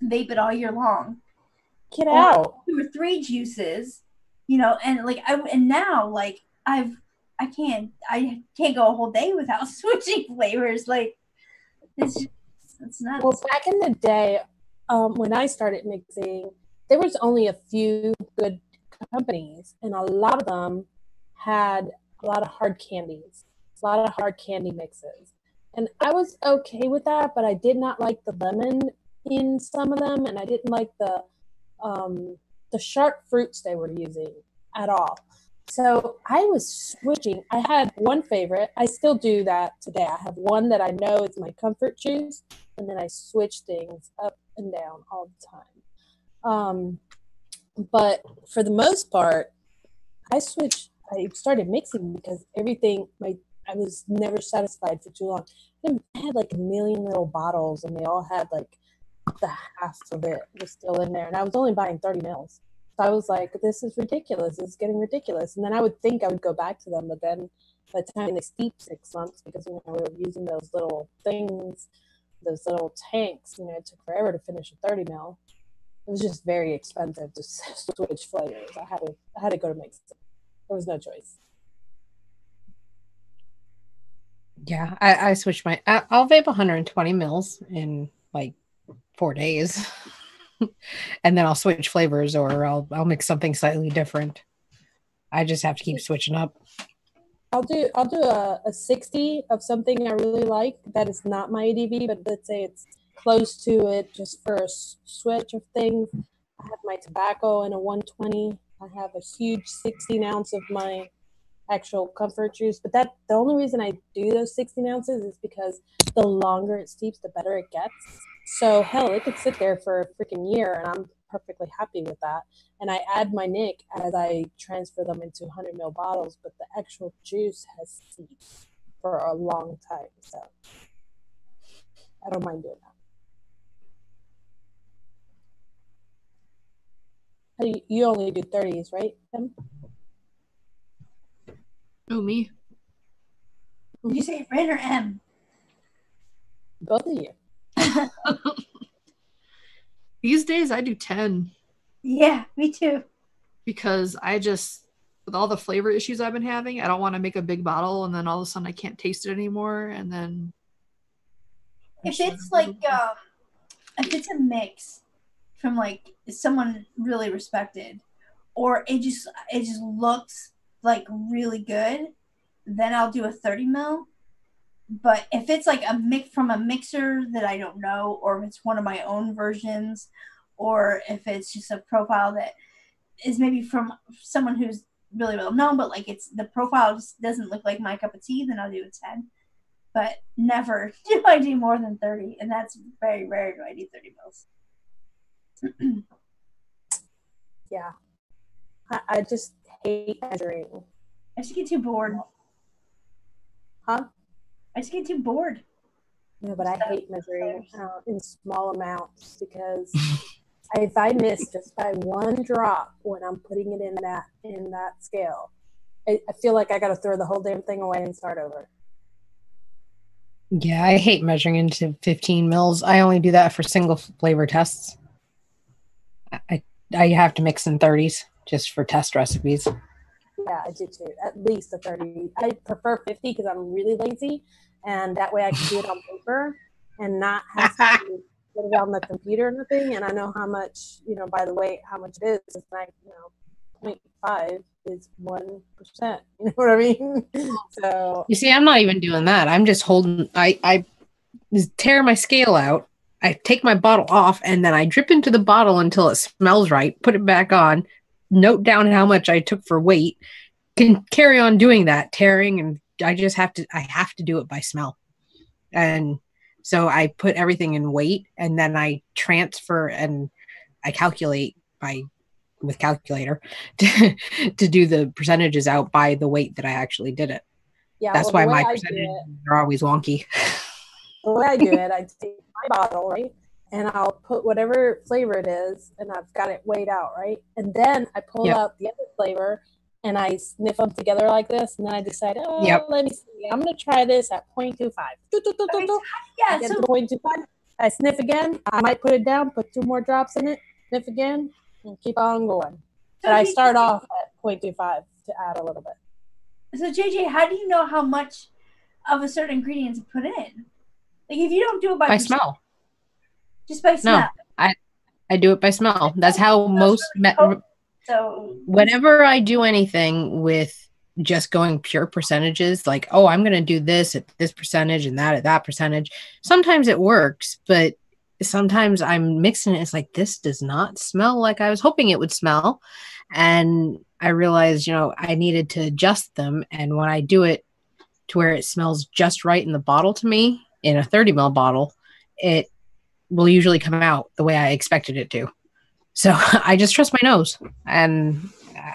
vape it all year long. Get out. 2 or 3 juices, you know, and like and now like I can't go a whole day without switching flavors. Like it's nuts. Well, back in the day, when I started mixing, there was only a few good companies, and a lot of them had a lot of hard candies, a lot of hard candy mixes. And I was okay with that, but I did not like the lemon in some of them, and I didn't like the sharp fruits they were using at all. So I was switching. I had one favorite. I still do that today. I have one that I know is my comfort juice, and then I switch things up and down all the time. But for the most part, I started mixing because I was never satisfied for too long. I had like a million little bottles, and they all had like the half of it was still in there, and I was only buying 30 mils. So I was like, this is ridiculous. It's getting ridiculous. And then I would think I would go back to them, but then by the time they steep 6 months, because we were using those little things, those little tanks, it took forever to finish a 30 mil. It was just very expensive to switch flavors. I had to go to Mixin. There was no choice. Yeah, I switched I'll vape 120 mils in like 4 days. And then I'll switch flavors, or I'll mix something slightly different. I just have to keep switching up. I'll do a 60 of something I really like that is not my ADV, but let's say it's close to it just for a switch of things. I have my tobacco in a 120. I have a huge 16 ounce of my actual comfort juice, but the only reason I do those 16 ounces is because the longer it steeps, the better it gets. So hell, it could sit there for a freaking year, and perfectly happy with that. And I add my nic as I transfer them into 100 ml bottles, but the actual juice has seeped for a long time. So I don't mind doing that. You only do 30s, right, Tim? Oh, me. Did you say Rin or M? Both of you. These days I do 10 Yeah, me too. because I just, with all the flavor issues I've been having, I don't want to make a big bottle and then all of a sudden I can't taste it anymore. And then If it's like if it's a mix from like someone really respected, or it just looks like really good, then I'll do a 30 ml. But if it's like a mix from a mixer that I don't know, or if it's one of my own versions, or if it's just a profile that is maybe from someone who's really well known, but like it's the profile just doesn't look like my cup of tea, then I'll do a 10. But never do I do more than 30, and that's very rare do I do 30 mils. Yeah. I just hate measuring. I just get too bored. Huh? I just get too bored. No, but I hate measuring in small amounts because if I miss just by one drop when I'm putting it in that scale, I feel like I got to throw the whole damn thing away and start over. Yeah, I hate measuring into 15 mils. I only do that for single flavor tests. I have to mix in 30s just for test recipes. Yeah, I do too. At least a 30. I prefer 50 because I'm really lazy, and that way I can do it on paper and not have to put it on the computer or nothing. And I know how much, by the weight, how much it is. It's like, 0.5 is 1%. You know what I mean? So you see, I'm not even doing that. I'm just holding. I tear my scale out. I take my bottle off, and then I drip into the bottle until it smells right. Put it back on. Note down how much I took for weight. Can carry on doing that, tearing, and I have to do it by smell. And so I put everything in weight, and then I transfer and I calculate with calculator to do the percentages out by the weight that I actually did it. Yeah, that's why my percentages are always wonky. The way I do it, I take my bottle, right, and I'll put whatever flavor it is, and I've got it weighed out, right, and then I pull out the other flavor and I sniff them together like this, and then I decide, let me see, I'm going to try this at 0.25. Yeah, so 0.25. I sniff again. I might put it down, put 2 more drops in it, sniff again, and keep on going. But I start off at 0.25 to add a little bit. So JJ, how do you know how much of a certain ingredient to put in? Like if you don't do it by smell. Just by smell. No, I do it by smell. That's how most. So whenever I do anything with just going pure percentages, like, oh, I'm going to do this at this percentage and that at that percentage, sometimes it works, but sometimes I'm mixing it. It's like, this does not smell like I was hoping it would smell. And I realized, I needed to adjust them. And when I do it to where it smells just right in the bottle to me, in a 30 ml bottle, it will usually come out the way I expected it to. So I just trust my nose, and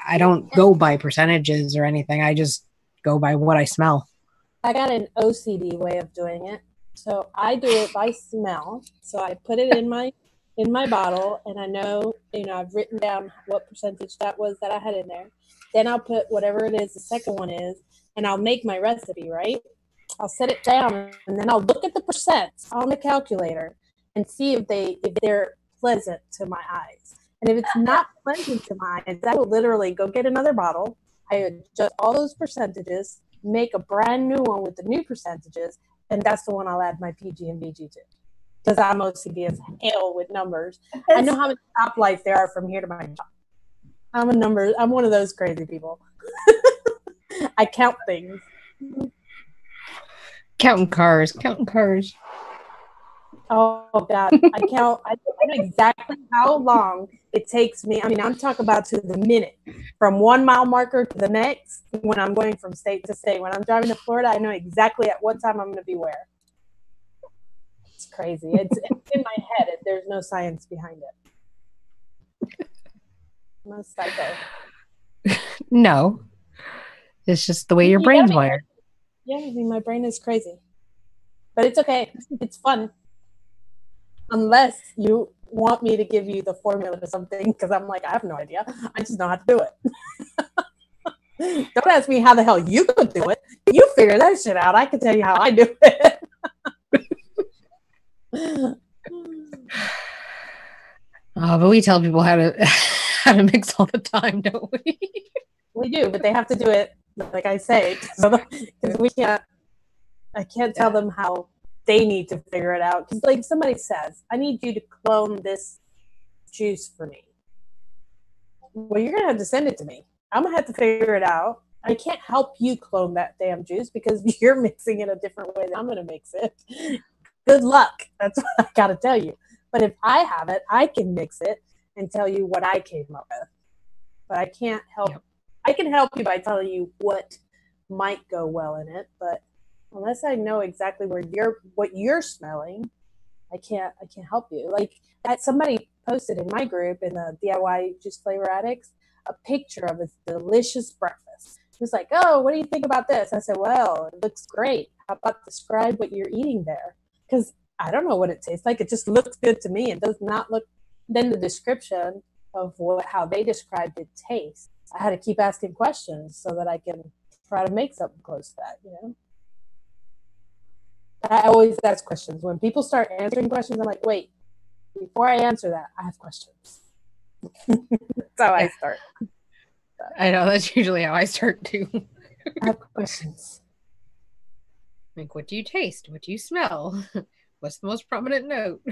I don't go by percentages or anything. I just go by what I smell. I got an OCD way of doing it. So I do it by smell. So I put it in my bottle, and I know, I've written down what percentage that was that I had in there. Then I'll put whatever it is the second one is, and I'll make my recipe, right? I'll set it down, and then I'll look at the percents on the calculator and see if they're pleasant to my eyes. And if it's not pleasant to my eyes, I will literally go get another bottle. I adjust all those percentages, make a brand new one with the new percentages, and that's the one I'll add my PG and VG to. Because I'm OCD as hell with numbers. I know how many stoplights there are from here to my job. I'm one of those crazy people. I count things. Counting cars. Oh God, I know exactly how long it takes me. I mean, I'm talking about to the minute, from 1 mile marker to the next, when I'm going from state to state. When I'm driving to Florida, I know exactly at what time I'm going to be where. It's crazy. It's in my head. There's no science behind it. I'm a psycho. No, it's just the way your brain's wired. Yeah, I mean, my brain is crazy. But it's okay. It's fun. Unless you want me to give you the formula to something, because I'm like, I have no idea. I just know how to do it. Don't ask me how the hell you could do it. You figure that shit out. I can tell you how I do it. Oh, but we tell people how to mix all the time, don't we? We do, but they have to do it like I say. Because we can't. I can't tell them how they need to figure it out. Because like somebody says, I need you to clone this juice for me. Well, you're gonna have to send it to me. I'm gonna have to figure it out. I can't help you clone that damn juice because you're mixing it a different way than I'm gonna mix it. Good luck. That's what I gotta tell you. But if I have it, I can mix it and tell you what I came up with. But I can't help. Yep. I can help you by telling you what might go well in it, but unless I know exactly what you're smelling, I can't help you. Like somebody posted in my group in the DIY Juice Flavor Addicts a picture of a delicious breakfast. He was like, "Oh, what do you think about this?" I said, "Well, it looks great. How about describe what you're eating there?" Because I don't know what it tastes like. It just looks good to me. It does not look. Then the description of how they described it tastes. I had to keep asking questions so that I can try to make something close to that. You know. I always ask questions. When people start answering questions, I'm like, wait, before I answer that, I have questions. That's how I start. I know, that's usually how I start too. I have questions. Like, what do you taste? What do you smell? What's the most prominent note?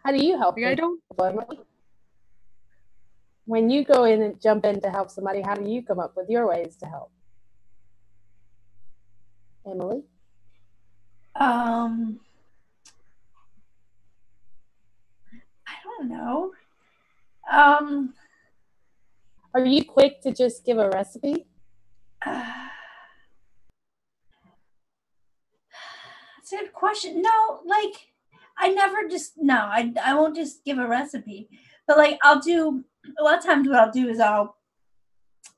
How do you help? I don't. When you go in and jump in to help somebody, how do you come up with your ways to help? Emily? I don't know. Are you quick to just give a recipe? That's a good question. No, like I won't just give a recipe. But like I'll do a lot of times what I'll do is I'll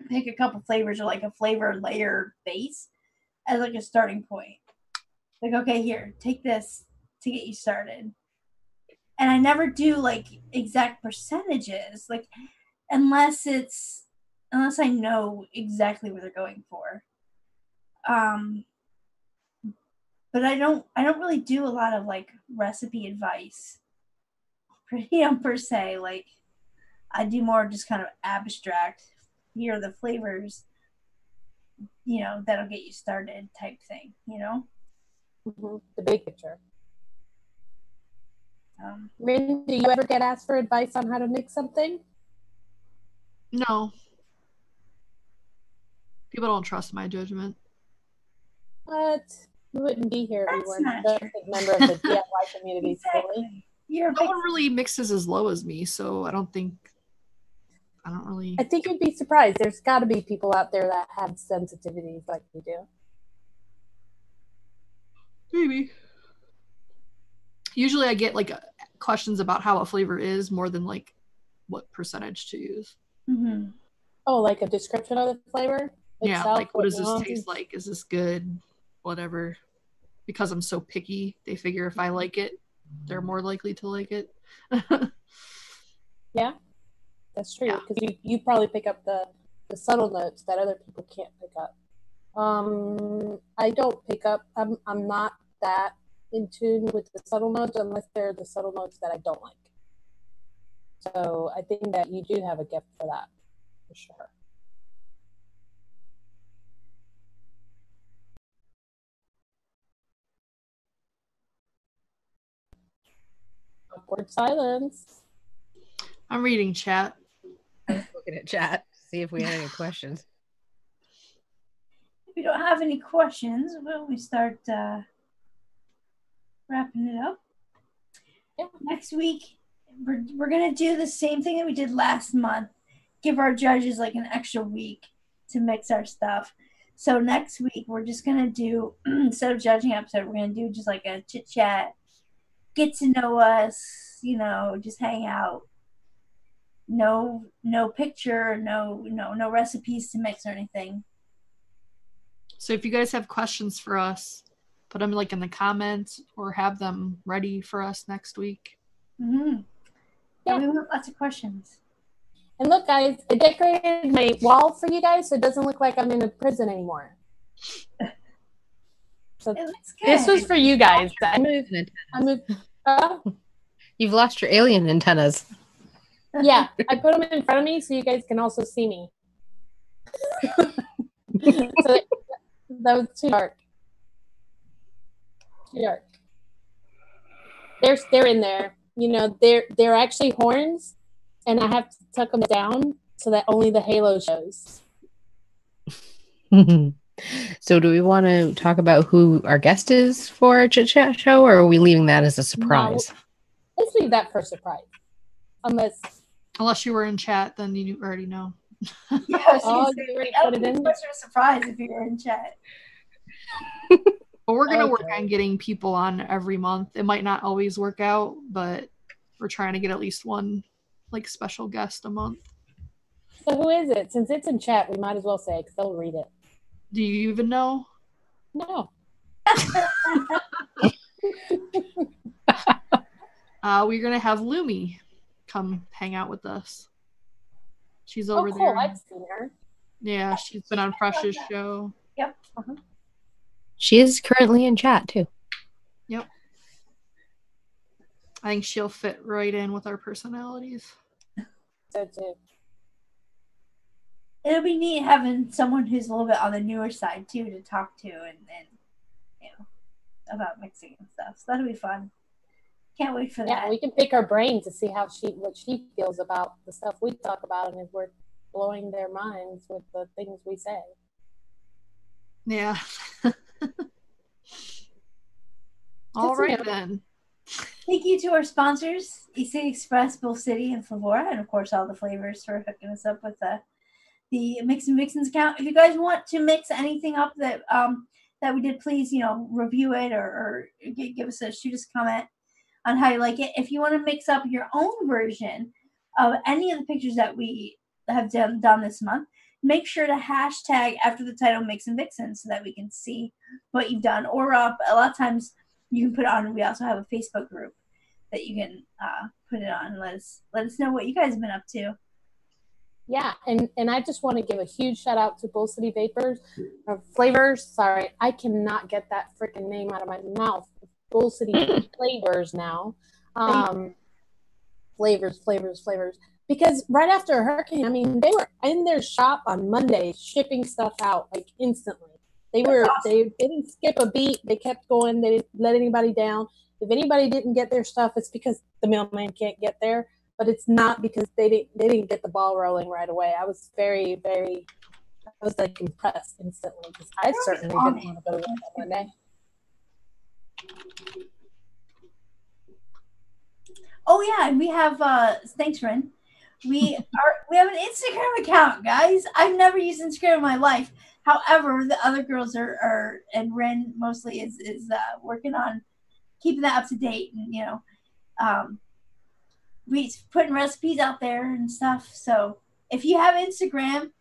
pick a couple flavors or like a flavor layer base as like a starting point. Like, okay, here, take this to get you started. And I never do like exact percentages, like unless I know exactly what they're going for. But I don't really do a lot of like recipe advice, per se. Like I do more just kind of abstract. Here are the flavors, that'll get you started type thing. Mm-hmm. The big picture. Rin, do you ever get asked for advice on how to mix something? No. People don't trust my judgment. What? You wouldn't be here if you weren't a member of the DIY community. Exactly. No one really mixes as low as me, so I don't really. I think you'd be surprised. There's got to be people out there that have sensitivities like you do. Maybe. Usually I get like questions about how a flavor is more than like what percentage to use. Mm-hmm. Oh, like a description of the flavor? Yeah, like what does this taste like? Is this good? Whatever. Because I'm so picky, they figure if I like it, they're more likely to like it. Yeah, that's true. Because you probably pick up the subtle notes that other people can't pick up. I don't pick up. I'm not that in tune with the subtle notes unless they're the subtle notes that I don't like. So I think that you do have a gift for that, for sure. Awkward silence. I'm reading chat. I was looking at chat to see if we had any questions. If we don't have any questions, we start wrapping it up. Yeah. Next week, we're going to do the same thing that we did last month. Give our judges like an extra week to mix our stuff. So next week, we're just going to do, instead of judging episode, we're going to do just like a chit chat, get to know us, just hang out. no picture, no recipes to mix or anything. So if you guys have questions for us, put them like in the comments or have them ready for us next week. Mm-hmm. Yeah. We want lots of questions. And look, guys, I decorated my wall for you guys so it doesn't look like I'm in a prison anymore. So It looks good. this was for you guys. I moved. You've lost your alien antennas. Yeah, I put them in front of me so you guys can also see me. So that was too dark. Too dark. They're in there. You know, they're actually horns, and I have to tuck them down so that only the halo shows. So do we want to talk about who our guest is for our chit chat show, or are we leaving that as a surprise? No, let's leave that for a surprise. Unless you were in chat, then you already know. Yeah, oh, you already put it in? A surprise if you were in chat. But we're going to work on getting people on every month. It might not always work out, but we're trying to get at least one like special guest a month. So who is it? Since it's in chat, we might as well say it because they'll read it. Do you even know? No. We're going to have Lumi come hang out with us. She's over cool. there. I've seen her. Yeah, she's been on Fresh's show. Yep. She is currently in chat too. Yep. I think she'll fit right in with our personalities. So too. It'll be neat having someone who's a little bit on the newer side too to talk to and about mixing and stuff. So that'll be fun. Can't wait for that. Yeah, we can pick her brain to see what she feels about the stuff we talk about, and if we're blowing their minds with the things we say. Yeah. All right then. Thank you to our sponsors, E-cig Express, Bull City, and Flavora, and of course all the flavors for hooking us up with the MIXINVIXENS account. If you guys want to mix anything up that we did, please review it or give us shoot us a comment on how you like it. If you want to mix up your own version of any of the pictures that we have done this month, make sure to hashtag after the title MIXINVIXENS so that we can see what you've done. Or a lot of times you can put it on. We also have a Facebook group that you can put it on and let us know what you guys have been up to. Yeah, and I just want to give a huge shout out to Bull City Flavors. Sorry, I cannot get that freaking name out of my mouth. Bull City Flavors now. Flavors. Because right after a hurricane, I mean, they were in their shop on Monday shipping stuff out like instantly. They didn't skip a beat. They kept going. They didn't let anybody down. If anybody didn't get their stuff, it's because the mailman can't get there. But it's not because they didn't get the ball rolling right away. I was very, very, I was like impressed instantly because I certainly didn't want to go to work on Monday. Oh yeah, and we have thanks, Ren. We have an Instagram account, guys. I've never used Instagram in my life. However, the other girls are and Ren mostly is working on keeping that up to date, and we putting recipes out there and stuff. So if you have Instagram,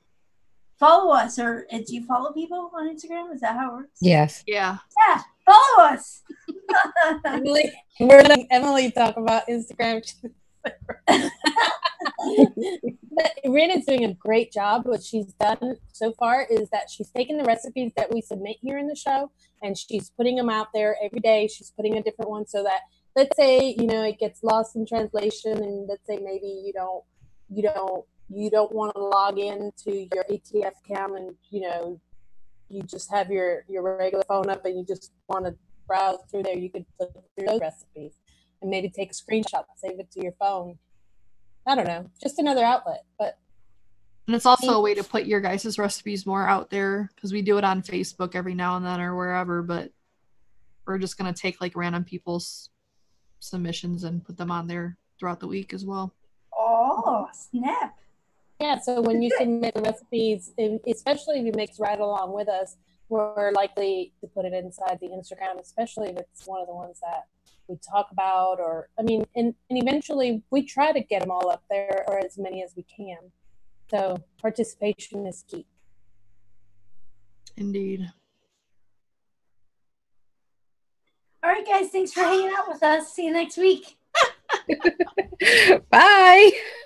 follow us. Or do you follow people on Instagram? Is that how it works? Yes. Yeah. Yeah. Follow us. We're letting Emily talk about Instagram. Rin is doing a great job. What she's done so far is that she's taken the recipes that we submit here in the show and she's putting them out there every day. She's putting a different one so that, let's say, it gets lost in translation, and let's say maybe you don't want to log into your ATF account, and you just have your regular phone up and you just want to browse through there. You could look through those recipes and maybe take a screenshot, save it to your phone. I don't know, just another outlet. And it's also a way to put your guys' recipes more out there, because we do it on Facebook every now and then or wherever, but we're just going to take like random people's submissions and put them on there throughout the week as well. Oh, snap. Yeah, so when you submit the recipes, especially if you mix right along with us, we're likely to put it inside the Instagram, especially if it's one of the ones that we talk about, or I mean, and eventually we try to get them all up there, or as many as we can. So participation is key. Indeed. All right, guys. Thanks for hanging out with us. See you next week. Bye.